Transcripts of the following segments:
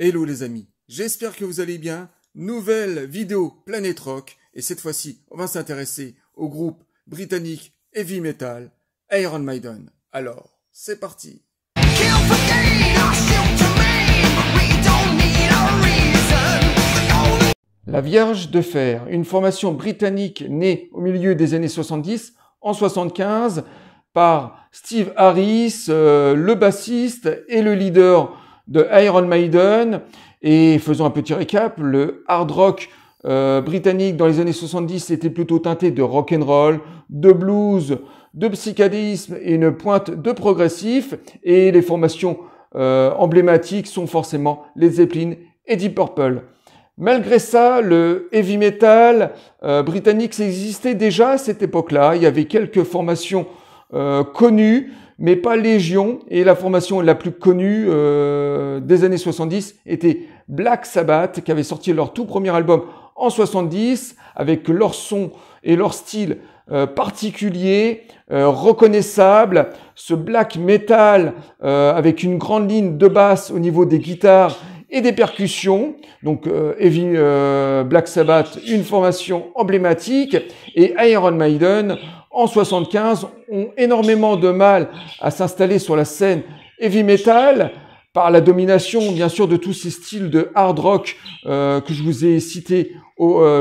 Hello les amis, j'espère que vous allez bien. Nouvelle vidéo Planète Rock et cette fois-ci on va s'intéresser au groupe britannique heavy metal Iron Maiden. Alors, c'est parti. La Vierge de Fer, une formation britannique née au milieu des années 70, en 75, par Steve Harris, le bassiste et le leader de Iron Maiden. Et faisons un petit récap, le hard rock britannique dans les années 70 était plutôt teinté de rock and roll, de blues, de psychédélisme et une pointe de progressif. Et les formations emblématiques sont forcément Led Zeppelin et Deep Purple. Malgré ça, le heavy metal britannique existait déjà à cette époque-là. Il y avait quelques formations connues, mais pas légion. Et la formation la plus connue des années 70 était Black Sabbath, qui avait sorti leur tout premier album en 70, avec leur son et leur style particulier, reconnaissable. Ce black metal avec une grande ligne de basse au niveau des guitares et des percussions. Donc Black Sabbath, une formation emblématique, et Iron Maiden en 75 ont énormément de mal à s'installer sur la scène heavy metal par la domination bien sûr de tous ces styles de hard rock que je vous ai cités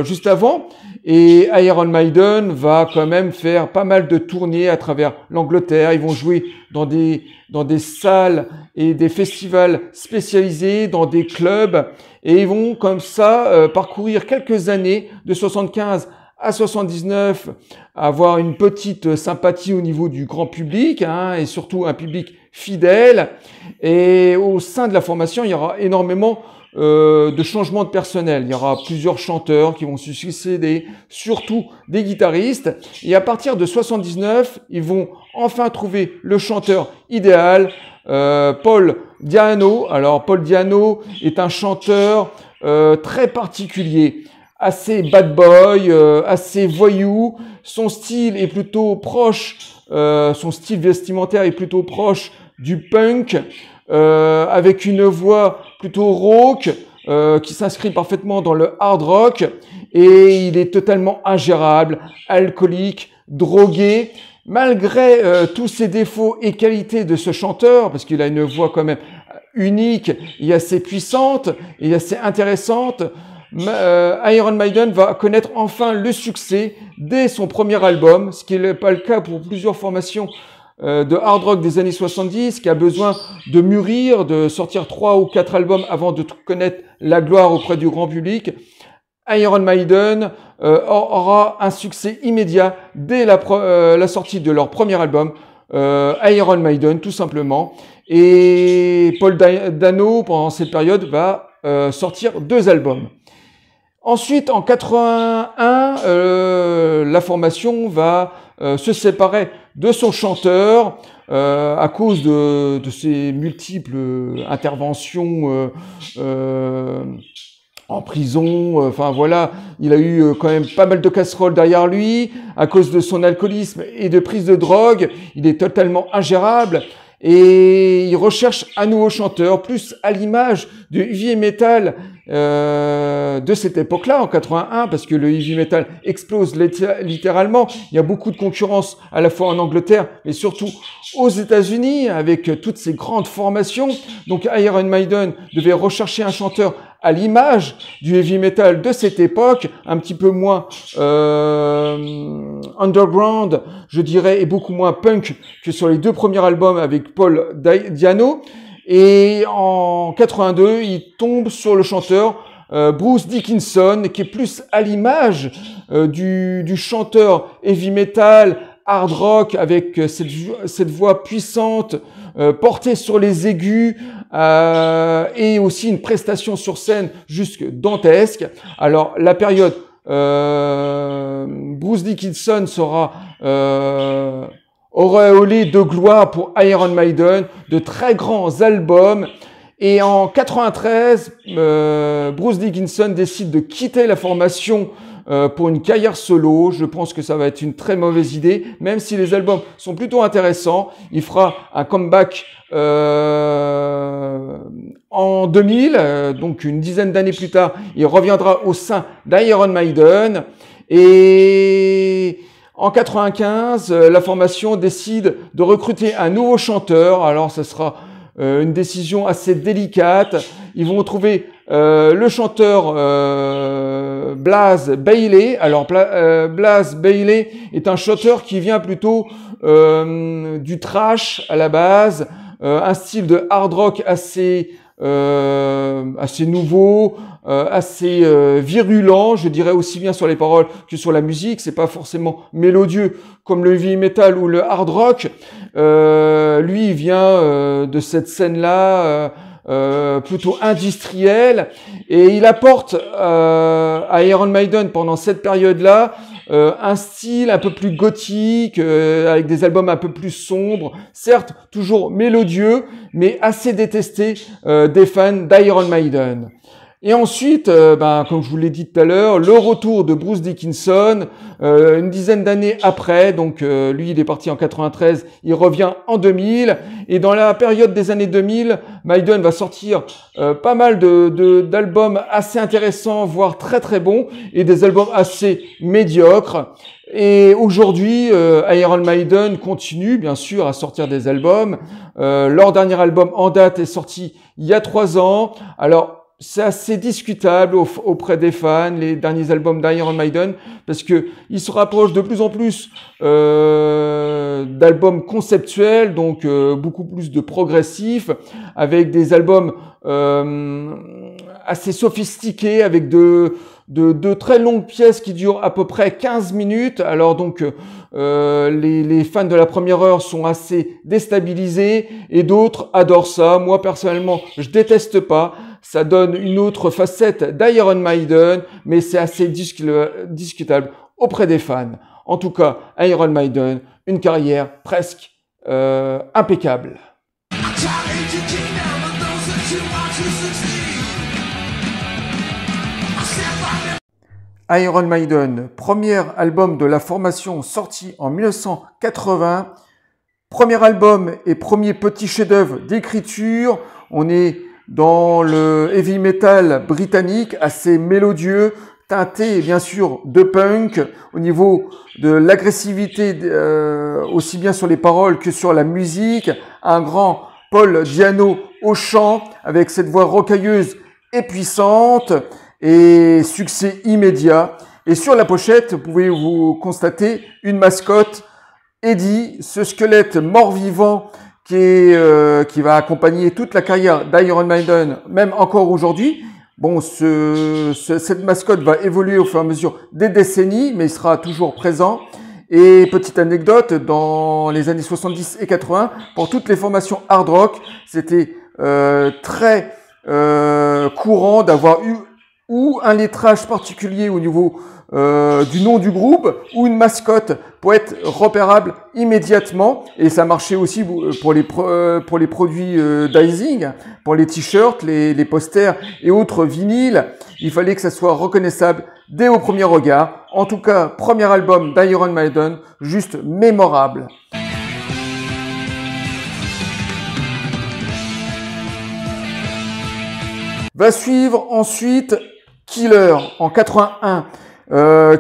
juste avant. Et Iron Maiden va quand même faire pas mal de tournées à travers l'Angleterre. Ils vont jouer dans des salles et des festivals spécialisés, dans des clubs, et ils vont comme ça parcourir quelques années de 75 à 79, avoir une petite sympathie au niveau du grand public, et surtout un public fidèle. Et au sein de la formation, il y aura énormément de changements de personnel. Il y aura plusieurs chanteurs qui vont se succéder, surtout des guitaristes. Et à partir de 79, ils vont enfin trouver le chanteur idéal, Paul Di'Anno. Alors Paul Di'Anno est un chanteur très particulier, assez bad boy, assez voyou. Son style est plutôt proche, son style vestimentaire est plutôt proche du punk, avec une voix plutôt rauque, qui s'inscrit parfaitement dans le hard rock, et il est totalement ingérable, alcoolique, drogué. Malgré tous ces défauts et qualités de ce chanteur, parce qu'il a une voix quand même unique et assez puissante et assez intéressante, Iron Maiden va connaître enfin le succès dès son premier album, ce qui n'est pas le cas pour plusieurs formations de hard rock des années 70, qui a besoin de mûrir, de sortir 3 ou 4 albums avant de connaître la gloire auprès du grand public. Iron Maiden aura un succès immédiat dès la sortie de leur premier album, Iron Maiden tout simplement. Et Paul Di'Anno, pendant cette période, va sortir 2 albums. Ensuite, en 81, la formation va se séparer de son chanteur à cause de ses multiples interventions en prison. Enfin voilà, il a eu quand même pas mal de casseroles derrière lui à cause de son alcoolisme et de prise de drogue. Il est totalement ingérable. Et il recherche un nouveau chanteur, plus à l'image du heavy metal de cette époque-là, en 81, parce que le heavy metal explose littéralement. Il y a beaucoup de concurrence à la fois en Angleterre, mais surtout aux États-Unis, avec toutes ces grandes formations. Donc Iron Maiden devait rechercher un chanteur à l'image du heavy metal de cette époque, un petit peu moins underground, je dirais, et beaucoup moins punk que sur les 2 premiers albums avec Paul Di'Anno. Et en 82, il tombe sur le chanteur Bruce Dickinson, qui est plus à l'image du chanteur heavy metal, hard rock, avec cette voix puissante, portée sur les aigus, et aussi une prestation sur scène jusque dantesque. Alors la période Bruce Dickinson sera auréolé de gloire pour Iron Maiden, de très grands albums. Et en 93, Bruce Dickinson décide de quitter la formation pour une carrière solo. Je pense que ça va être une très mauvaise idée, même si les albums sont plutôt intéressants. Il fera un comeback en 2000, donc une dizaine d'années plus tard. Il reviendra au sein d'Iron Maiden et en 95, la formation décide de recruter un nouveau chanteur. Alors, ce sera une décision assez délicate. Ils vont trouver le chanteur Blaze Bayley. Alors, Blaze Bayley est un chanteur qui vient plutôt du thrash à la base, un style de hard rock assez nouveau, assez virulent, je dirais aussi bien sur les paroles que sur la musique. C'est pas forcément mélodieux comme le heavy metal ou le hard rock. Lui, il vient de cette scène-là plutôt industrielle, et il apporte à Iron Maiden pendant cette période-là un style un peu plus gothique, avec des albums un peu plus sombres, certes toujours mélodieux, mais assez détesté des fans d'Iron Maiden. Et ensuite, comme je vous l'ai dit tout à l'heure, le retour de Bruce Dickinson, une dizaine d'années après, donc lui il est parti en 93, il revient en 2000, et dans la période des années 2000, Maiden va sortir pas mal d'albums assez intéressants, voire très très bons, et des albums assez médiocres. Et aujourd'hui, Iron Maiden continue bien sûr à sortir des albums. Leur dernier album en date est sorti il y a 3 ans. Alors, c'est assez discutable auprès des fans, les derniers albums d'Iron Maiden, parce que ils se rapprochent de plus en plus d'albums conceptuels, donc beaucoup plus de progressifs, avec des albums assez sophistiqués, avec de très longues pièces qui durent à peu près 15 minutes. Alors donc les fans de la première heure sont assez déstabilisés et d'autres adorent ça. Moi personnellement, je déteste pas. Ça donne une autre facette d'Iron Maiden, mais c'est assez discutable auprès des fans. En tout cas, Iron Maiden, une carrière presque impeccable. Iron Maiden, premier album de la formation sorti en 1980. Premier album et premier petit chef-d'œuvre d'écriture. On est dans le heavy metal britannique, assez mélodieux, teinté bien sûr de punk, au niveau de l'agressivité aussi bien sur les paroles que sur la musique. Un grand Paul Di'Anno au chant, avec cette voix rocailleuse et puissante, et succès immédiat. Et sur la pochette, vous pouvez vous constater une mascotte, Eddie, ce squelette mort-vivant qui va accompagner toute la carrière d'Iron Maiden, même encore aujourd'hui. Bon, cette mascotte va évoluer au fur et à mesure des décennies, mais il sera toujours présent. Et petite anecdote, dans les années 70 et 80, pour toutes les formations hard rock, c'était très courant d'avoir eu ou un lettrage particulier au niveau du nom du groupe, ou une mascotte pour être repérable immédiatement. Et ça marchait aussi pour les produits d'Ising, pour les t-shirts, les posters et autres vinyles. Il fallait que ça soit reconnaissable dès au premier regard. En tout cas, premier album d'Iron Maiden, juste mémorable. Va suivre ensuite Killer en 81,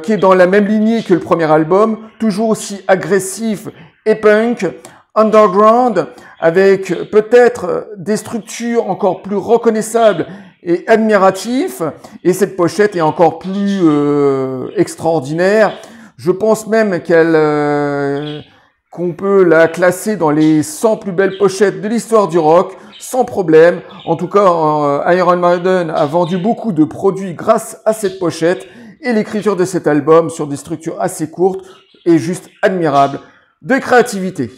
qui est dans la même lignée que le premier album, toujours aussi agressif et punk, underground, avec peut-être des structures encore plus reconnaissables et admiratives, et cette pochette est encore plus extraordinaire. Je pense même qu'on peut la classer dans les 100 plus belles pochettes de l'histoire du rock, sans problème. En tout cas, Iron Maiden a vendu beaucoup de produits grâce à cette pochette, et l'écriture de cet album sur des structures assez courtes est juste admirable de créativité.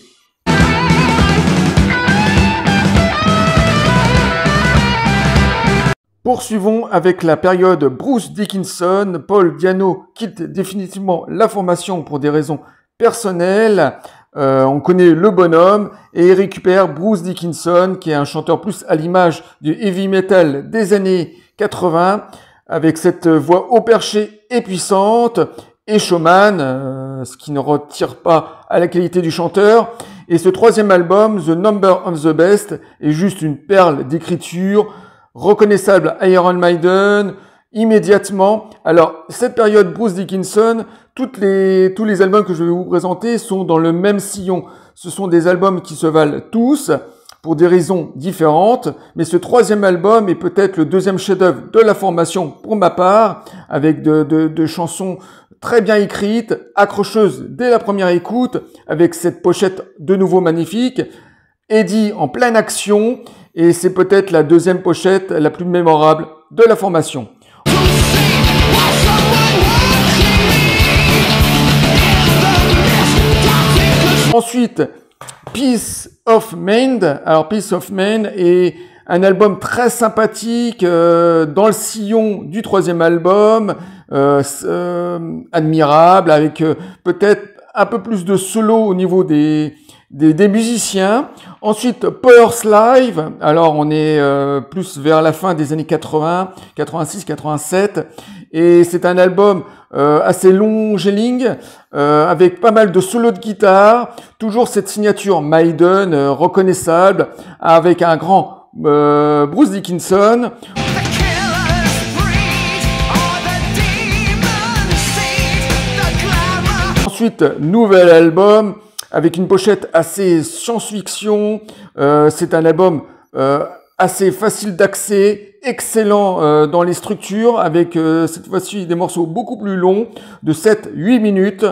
Poursuivons avec la période Bruce Dickinson. Paul Di'Anno quitte définitivement la formation pour des raisons personnelles. On connaît le bonhomme et il récupère Bruce Dickinson, qui est un chanteur plus à l'image du heavy metal des années 80. avec cette voix haut perché et puissante, et showman, ce qui ne retire pas à la qualité du chanteur. Et ce troisième album, The Number of the Best, est juste une perle d'écriture, reconnaissable à Iron Maiden, immédiatement. Alors, cette période Bruce Dickinson, tous les albums que je vais vous présenter sont dans le même sillon. Ce sont des albums qui se valent tous, pour des raisons différentes, mais ce troisième album est peut-être le deuxième chef-d'œuvre de la formation pour ma part, avec de chansons très bien écrites, accrocheuses dès la première écoute, avec cette pochette de nouveau magnifique, Eddie en pleine action, et c'est peut-être la deuxième pochette la plus mémorable de la formation. Ensuite, Piece of Mind. Alors, Piece of Mind est un album très sympathique dans le sillon du troisième album, admirable, avec peut-être un peu plus de solo au niveau des musiciens. Ensuite, Power Slave. Alors, on est plus vers la fin des années 80, 86, 87. Et c'est un album assez longéligne, avec pas mal de solos de guitare. Toujours cette signature Maiden reconnaissable, avec un grand Bruce Dickinson. Ensuite, nouvel album avec une pochette assez science-fiction. C'est un album assez facile d'accès, excellent dans les structures, avec cette fois-ci des morceaux beaucoup plus longs, de 7-8 minutes.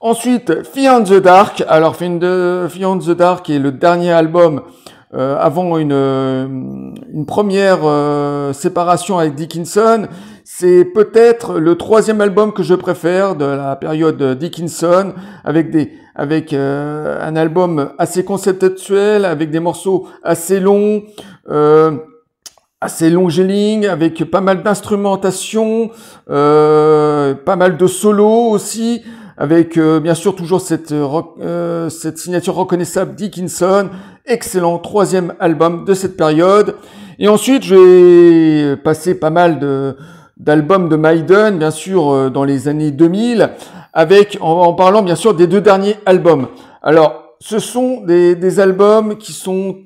Ensuite, Fear in the Dark. Alors, Fear in the Dark est le dernier album avant une première séparation avec Dickinson. C'est peut-être le troisième album que je préfère de la période Dickinson, avec un album assez conceptuel, avec des morceaux assez longs, assez longélignes, avec pas mal d'instrumentation, pas mal de solos aussi, avec bien sûr toujours cette signature reconnaissable Dickinson. Excellent troisième album de cette période. Et ensuite, j'ai passé pas mal d'albums de Maiden, bien sûr, dans les années 2000, en parlant bien sûr des deux derniers albums. Alors, ce sont des albums qui sont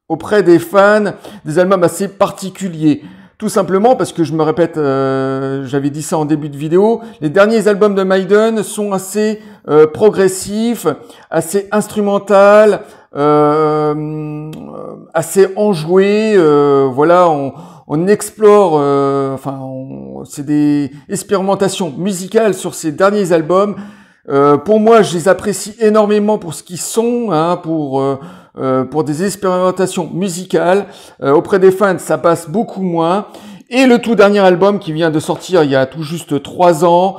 auprès des fans, des albums assez particuliers. Tout simplement parce que je me répète, j'avais dit ça en début de vidéo, les derniers albums de Maiden sont assez progressifs, assez instrumental, assez enjoués. Voilà, on explore, c'est des expérimentations musicales sur ces derniers albums. Pour moi, je les apprécie énormément pour ce qu'ils sont, hein, pour des expérimentations musicales. Auprès des fans, ça passe beaucoup moins. Et le tout dernier album qui vient de sortir il y a tout juste 3 ans,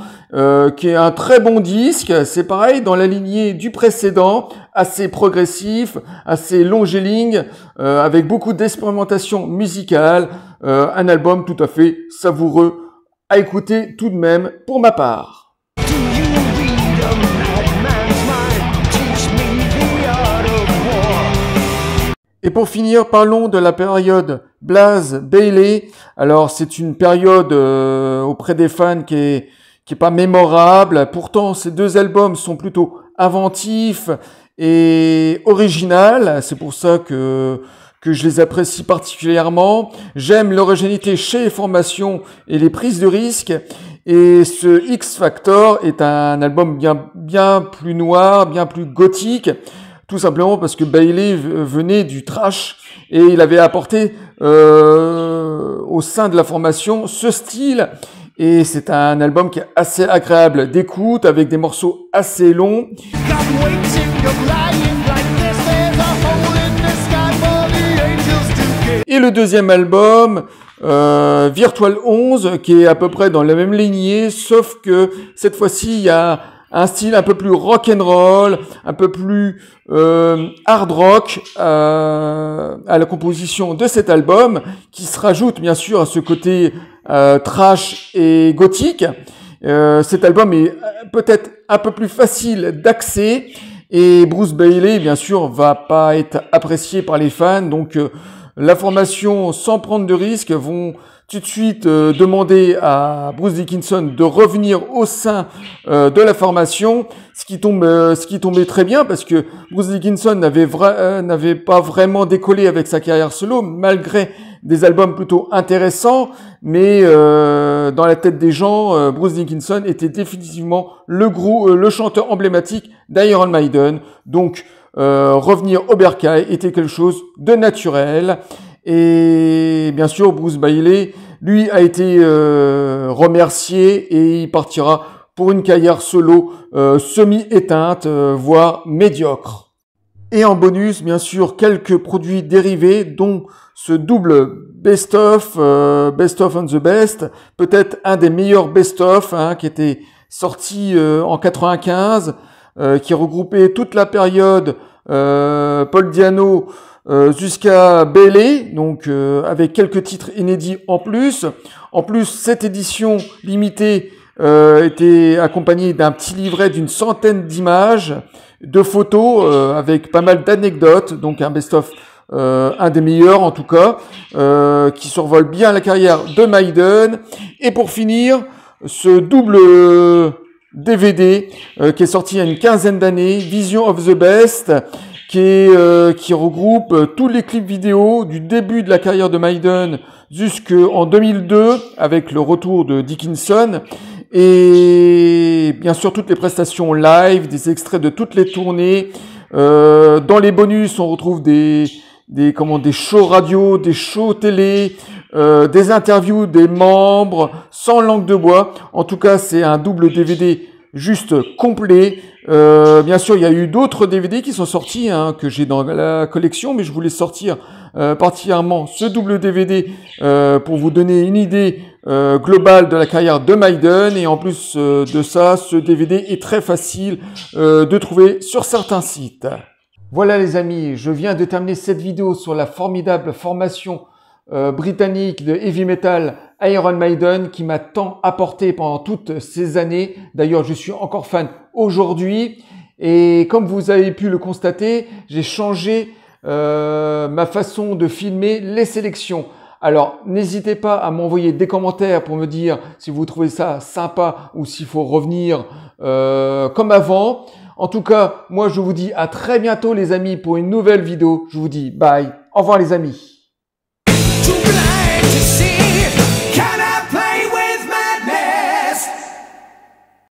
qui est un très bon disque. C'est pareil, dans la lignée du précédent, assez progressif, assez longéligne, avec beaucoup d'expérimentation musicale. Un album tout à fait savoureux à écouter tout de même pour ma part. Et pour finir, parlons de la période Blaze Bayley. Alors, c'est une période auprès des fans qui est pas mémorable. Pourtant, ces deux albums sont plutôt inventifs et originaux. C'est pour ça que je les apprécie particulièrement. J'aime l'originalité chez les formations et les prises de risques. Et ce X Factor est un album bien plus noir, bien plus gothique. Tout simplement parce que Bayley venait du thrash et il avait apporté au sein de la formation ce style. Et c'est un album qui est assez agréable d'écoute, avec des morceaux assez longs. Et le deuxième album, Virtual 11, qui est à peu près dans la même lignée, sauf que cette fois-ci, il y a un style un peu plus rock'n'roll, un peu plus hard rock à la composition de cet album, qui se rajoute bien sûr à ce côté trash et gothique. Cet album est peut-être un peu plus facile d'accès Et Bruce Bailey, bien sûr, va pas être apprécié par les fans. Donc, la formation, sans prendre de risques, vont tout de suite demander à Bruce Dickinson de revenir au sein de la formation, ce qui tombait très bien parce que Bruce Dickinson n'avait pas vraiment décollé avec sa carrière solo, malgré des albums plutôt intéressants, mais dans la tête des gens, Bruce Dickinson était définitivement le chanteur emblématique d'Iron Maiden. Donc revenir au bercail était quelque chose de naturel. Et bien sûr, Bruce Bailey, lui, a été remercié et il partira pour une carrière solo semi-éteinte, voire médiocre. Et en bonus, bien sûr, quelques produits dérivés, dont ce double best-of on the best, peut-être un des meilleurs best-of qui était sorti en 95, qui regroupait toute la période Paul Di'Anno jusqu'à Bailey, donc avec quelques titres inédits en plus. En plus, cette édition limitée était accompagnée d'un petit livret d'une centaine d'images, de photos avec pas mal d'anecdotes, donc un best-of, un des meilleurs en tout cas, qui survole bien la carrière de Maiden. Et pour finir, ce double DVD qui est sorti il y a une quinzaine d'années, Vision of the Best, qui regroupe tous les clips vidéo du début de la carrière de Maiden jusqu'en 2002 avec le retour de Dickinson et bien sûr toutes les prestations live, des extraits de toutes les tournées. Dans les bonus, on retrouve des shows radio, des shows télé, des interviews des membres sans langue de bois. En tout cas, c'est un double DVD juste complet. Bien sûr, il y a eu d'autres DVD qui sont sortis que j'ai dans la collection, mais je voulais sortir particulièrement ce double DVD pour vous donner une idée globale de la carrière de Maiden. Et en plus de ça, ce DVD est très facile de trouver sur certains sites. Voilà les amis, je viens de terminer cette vidéo sur la formidable formation britannique de heavy metal Iron Maiden qui m'a tant apporté pendant toutes ces années. D'ailleurs, je suis encore fan aujourd'hui et comme vous avez pu le constater, j'ai changé ma façon de filmer les sélections. Alors, n'hésitez pas à m'envoyer des commentaires pour me dire si vous trouvez ça sympa ou s'il faut revenir comme avant. En tout cas, moi je vous dis à très bientôt les amis pour une nouvelle vidéo. Je vous dis bye, au revoir les amis. Too blind to see.